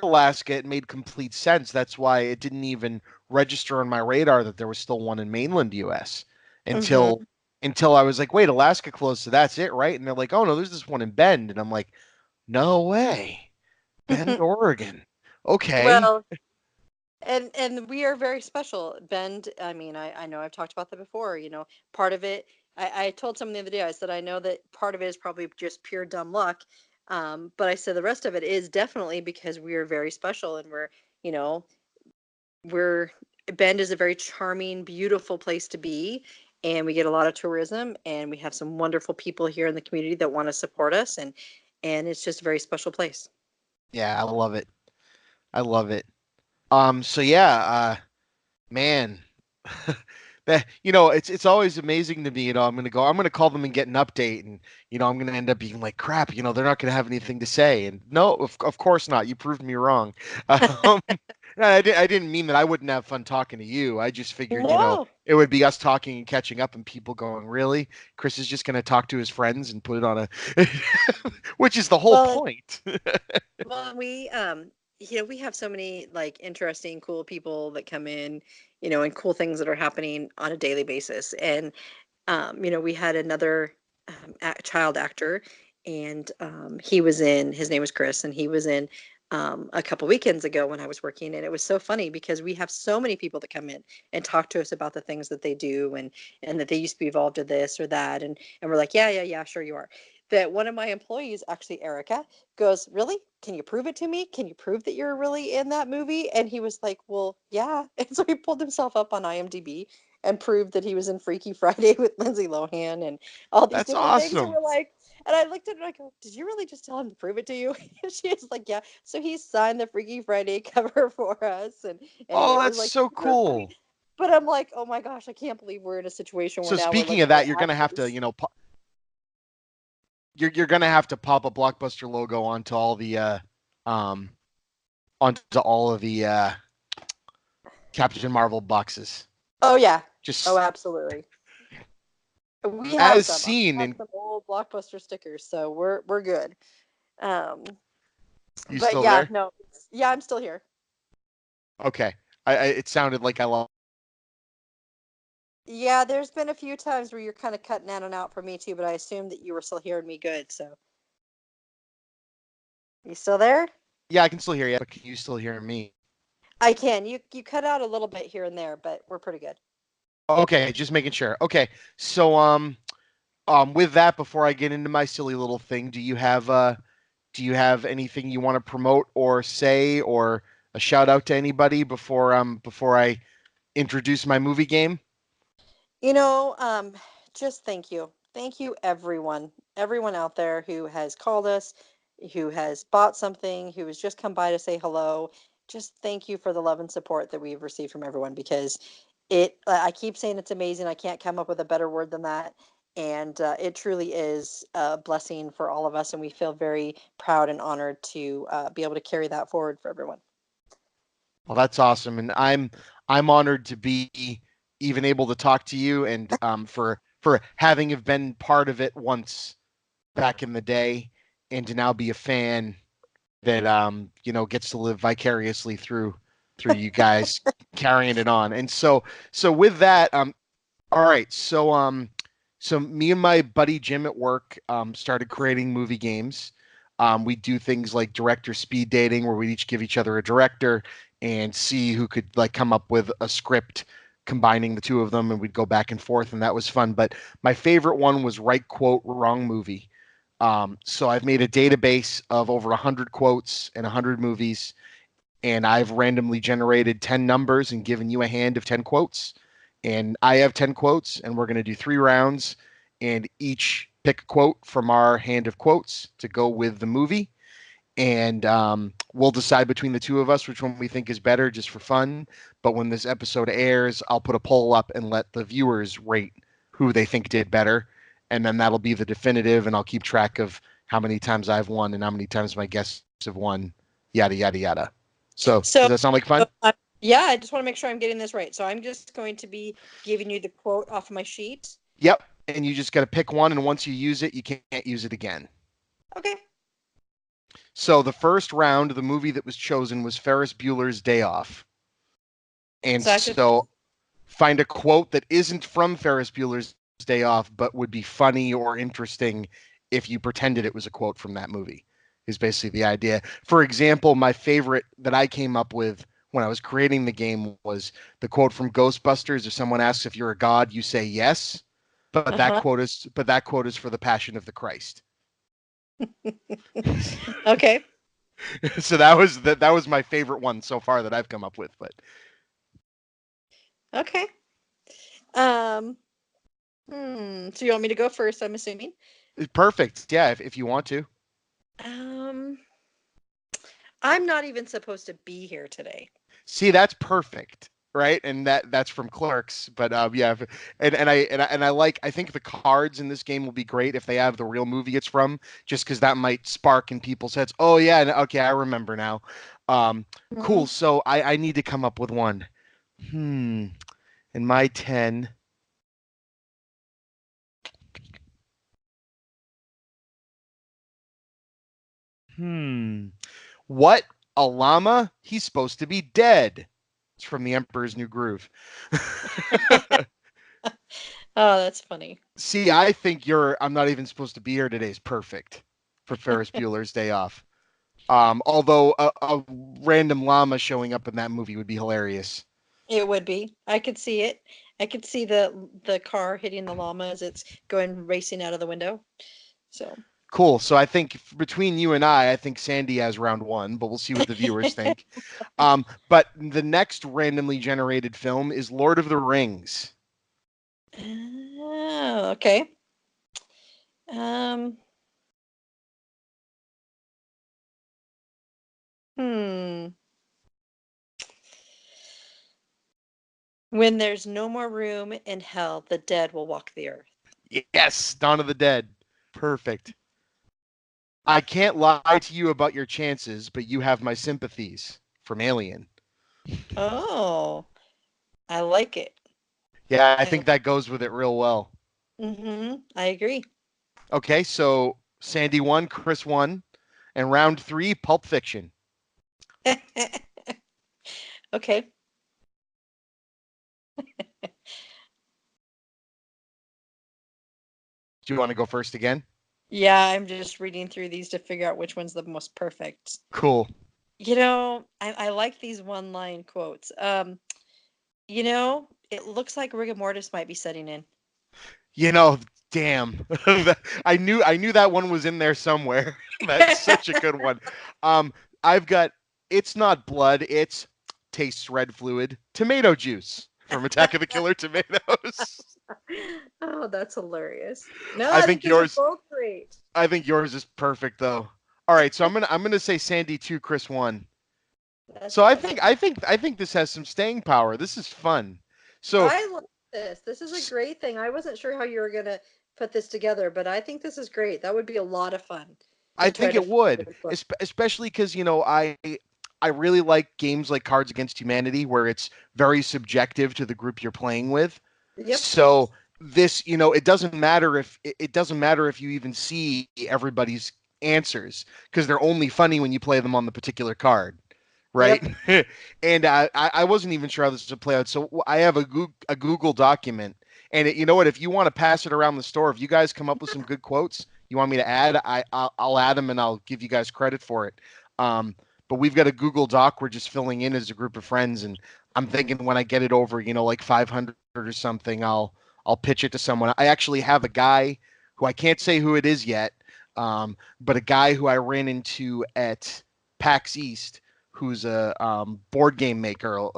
Alaska. It made complete sense. That's why it didn't even register on my radar that there was still one in mainland U.S. until Hmm. until I was like, wait, Alaska closed, so that's it, right? And they're like, oh no, there's this one in Bend, and I'm like, no way, Bend, Oregon. Okay. Well, and we are very special. Bend, I mean, I know I've talked about that before. Part of it, I told someone the other day, I said, I know that part of it is probably just pure dumb luck. But I said the rest of it is definitely because we are very special and you know, we're Bend is a very charming, beautiful place to be, and we get a lot of tourism, and we have some wonderful people here in the community that want to support us, and it's just a very special place. Yeah, I love it. I love it. So yeah, man, that it's always amazing to me. I'm gonna call them and get an update, and I'm gonna end up being like, crap. They're not gonna have anything to say. And no, of course not. You proved me wrong. Um, I didn't mean that I wouldn't have fun talking to you. I just figured, No. it would be us talking and catching up, and people going, really? Chris is just gonna talk to his friends and put it on a, which is the whole Well, point. well, we have so many like interesting, cool people that come in, and cool things that are happening on a daily basis. And we had another child actor, and his name was Chris, and he was in a couple weekends ago when I was working, and it was so funny because we have so many people that come in and talk to us about the things that they do, and that they used to be involved in this or that, and we're like, yeah, yeah, yeah, sure you are. That one of my employees, actually Erica, goes, really? Can you prove it to me? Can you prove that you're really in that movie? And he was like, well, yeah. And so he pulled himself up on IMDb and proved that he was in Freaky Friday with Lindsay Lohan and all these That's different things. And awesome. we're like, and I looked at her and I go, did you really just tell him to prove it to you? And she was like, yeah. So he signed the Freaky Friday cover for us. And Oh, it was that's like so super sweet. cool. But I'm like, oh my gosh, I can't believe we're in a situation where So now we're speaking of looking that, at you're gonna have to, actors. you're gonna have to pop a Blockbuster logo um onto all of the Captain Marvel boxes. Oh yeah. Oh, Just absolutely. We have as some. I seen, have and some old Blockbuster stickers, so we're good. Um, you but still yeah, there? no, yeah, I'm still here. Okay. It sounded like I lost. Yeah, there's been a few times where you're kind of cutting in and out for me too, but I assumed that you were still hearing me good. So, you still there? Yeah, I can still hear you, but can you still hear me? I can. You cut out a little bit here and there, but we're pretty good. Okay, just making sure. Okay, so with that, before I get into my silly little thing, do you have anything you want to promote or say or a shout out to anybody before I introduce my movie game? You know, just thank you. Thank you, everyone out there who has called us, who has bought something, who has just come by to say hello. Just thank you for the love and support that we've received from everyone because I keep saying it's amazing. I can't come up with a better word than that. And it truly is a blessing for all of us. And we feel very proud and honored to be able to carry that forward for everyone. Well, that's awesome, and I'm honored to be even able to talk to you, and for having been part of it once back in the day, and to now be a fan that gets to live vicariously through you guys carrying it on. And so with that, all right, so me and my buddy Jim at work started creating movie games. We do things like director speed dating, where we each give each other a director and see who could like come up with a script combining the two of them, and we'd go back and forth, and that was fun. But my favorite one was right quote, wrong movie. So I've made a database of over 100 quotes and 100 movies, and I've randomly generated 10 numbers and given you a hand of 10 quotes. And I have 10 quotes, and we're going to do 3 rounds, and each pick a quote from our hand of quotes to go with the movie. And we'll decide between the two of us which one we think is better, just for fun. But when this episode airs, I'll put a poll up and let the viewers rate who they think did better. And then that'll be the definitive, and I'll keep track of how many times I've won and how many times my guests have won, yada, yada, yada. So does that sound like fun? Yeah, I just want to make sure I'm getting this right. So I'm just going to be giving you the quote off my sheet. Yep. And you just got to pick one, and once you use it, you can't use it again. Okay. So the first round, the movie that was chosen was Ferris Bueller's Day Off. And so find a quote that isn't from Ferris Bueller's Day Off, but would be funny or interesting if you pretended it was a quote from that movie, is basically the idea. For example, my favorite that I came up with when I was creating the game was the quote from Ghostbusters. If someone asks if you're a god, you say yes. But that quote is for the Passion of the Christ. Okay. So that was my favorite one so far that I've come up with. But okay. So you want me to go first, I'm assuming? Perfect. Yeah, if you want to. I'm not even supposed to be here today. See, that's perfect, right? And that's from Clerks. But yeah, and I think the cards in this game will be great if they have the real movie it's from, just because that might spark in people's heads. Oh yeah, okay, I remember now. Cool. So I need to come up with one. And my 10. What? A llama? He's supposed to be dead. It's from The Emperor's New Groove. Oh, that's funny. See, I think I'm not even supposed to be here today is perfect for Ferris Bueller's Day Off. Although a random llama showing up in that movie would be hilarious. It would be. I could see it. I could see the car hitting the llama as it's going racing out of the window. So cool. So I think between you and I think Sandi has round 1, but we'll see what the viewers think. But the next randomly generated film is Lord of the Rings. Oh, okay. When there's no more room in hell, the dead will walk the earth. Yes, Dawn of the Dead. Perfect. I can't lie to you about your chances, but you have my sympathies, from Alien. Oh, I like it. Yeah, I think that goes with it real well. I agree. Okay, so Sandi 1, Chris 1, and round 3, Pulp Fiction. Okay. Do you want to go first again? Yeah, I'm just reading through these to figure out which one's the most perfect. Cool. I like these one-line quotes. It looks like rigor mortis might be setting in. Damn. I knew that one was in there somewhere. That's such a good one. I've got It's Not Blood, It's Tastes Red Fluid, Tomato Juice from Attack of the Killer Tomatoes. Oh, that's hilarious. No, I think yours are both great. I think yours is perfect though. All right, so I'm gonna say Sandi 2, Chris 1. So I think this has some staying power. This is fun. So I love this. This is a great thing. I wasn't sure how you were gonna put this together, but I think this is great. That would be a lot of fun. I think it would, especially because I really like games like Cards Against Humanity, where it's very subjective to the group you're playing with. Yep. So this, it doesn't matter if you even see everybody's answers, because they're only funny when you play them on the particular card, right? Yep. And I wasn't even sure how this would play out. So I have a Google document, and you know what? If you want to pass it around the store, if you guys come up with some good quotes you want me to add, I'll add them and I'll give you guys credit for it. But we've got a Google Doc we're just filling in as a group of friends, and I'm thinking when I get it over, like 500 or something, I'll pitch it to someone. I actually have a guy who I can't say who it is yet, but a guy who I ran into at PAX East, who's a board game maker,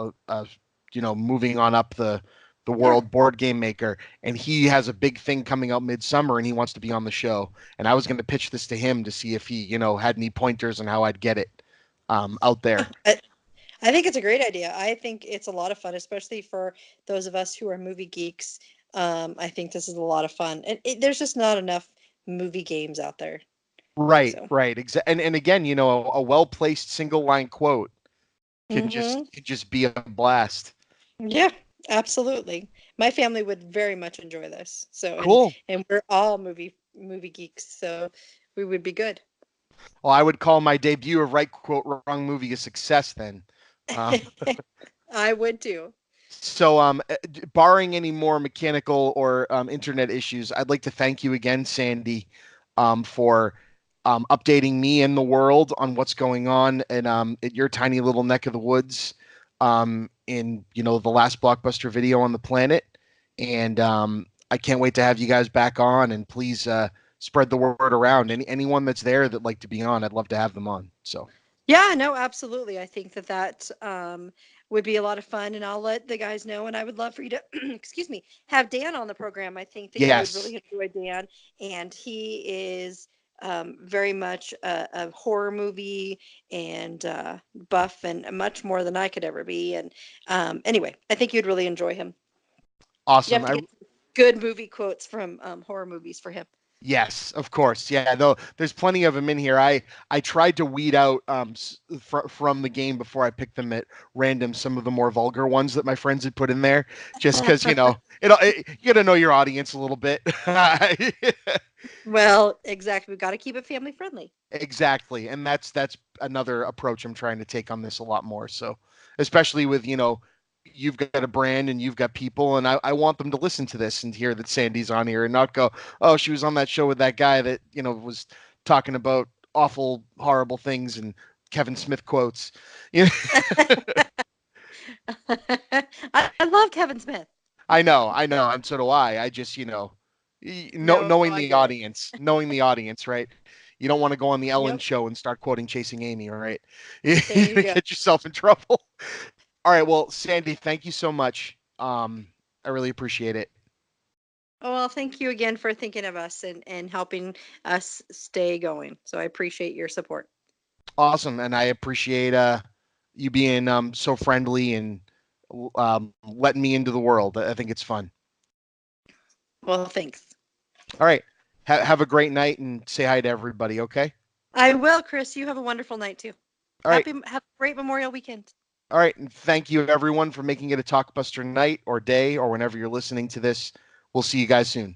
moving on up the world board game maker, and he has a big thing coming out midsummer, and he wants to be on the show. And I was going to pitch this to him to see if he, had any pointers on how I'd get it out there. I think it's a great idea. I think it's a lot of fun, especially for those of us who are movie geeks. I think this is a lot of fun, and there's just not enough movie games out there. Right, So. right, exactly. And again, a well placed single line quote can Mm-hmm. just be a blast. Yeah, absolutely. My family would very much enjoy this. So, Cool. and we're all movie geeks, so we would be good. Well, I would call my debut of Right Quote Wrong Movie a success then. I would too. So, barring any more mechanical or internet issues, I'd like to thank you again, Sandy, for updating me and the world on what's going on at your tiny little neck of the woods in the last Blockbuster video on the planet. And I can't wait to have you guys back on, and please spread the word around. Anyone that's there that'd like to be on, I'd love to have them on. So Yeah, no, absolutely. I think that would be a lot of fun, and I'll let the guys know. And I would love for you to, excuse me, have Dan on the program. I think that you would yes, really enjoy Dan, and he is very much a horror movie and buff, and much more than I could ever be. And anyway, I think you'd really enjoy him. You awesome. have to get good movie quotes from horror movies for him. Yes, of course. Yeah, though there's plenty of them in here. I tried to weed out from the game before I picked them at random, some of the more vulgar ones that my friends had put in there, just because you got to know your audience a little bit. Well, exactly. We've got to keep it family friendly. Exactly, and that's another approach I'm trying to take on this a lot more. So, especially with you've got a brand and you've got people, and I want them to listen to this and hear that Sandy's on here and not go, oh, she was on that show with that guy that was talking about awful, horrible things and Kevin Smith quotes. I love Kevin Smith. I know, and so do I. I just knowing the audience, right? You don't want to go on the Ellen show and start quoting Chasing Amy, all right? You're going to get yourself in trouble. All right, well, Sandy, thank you so much. I really appreciate it. Oh, well, thank you again for thinking of us and helping us stay going. So I appreciate your support. Awesome, and I appreciate you being so friendly and letting me into the world. I think it's fun. Well, thanks. All right, have a great night and say hi to everybody, okay? I will, Chris. You have a wonderful night, too. All right. Have a great Memorial weekend. All right, and thank you, everyone, for making it a Talkbuster night or day or whenever you're listening to this. We'll see you guys soon.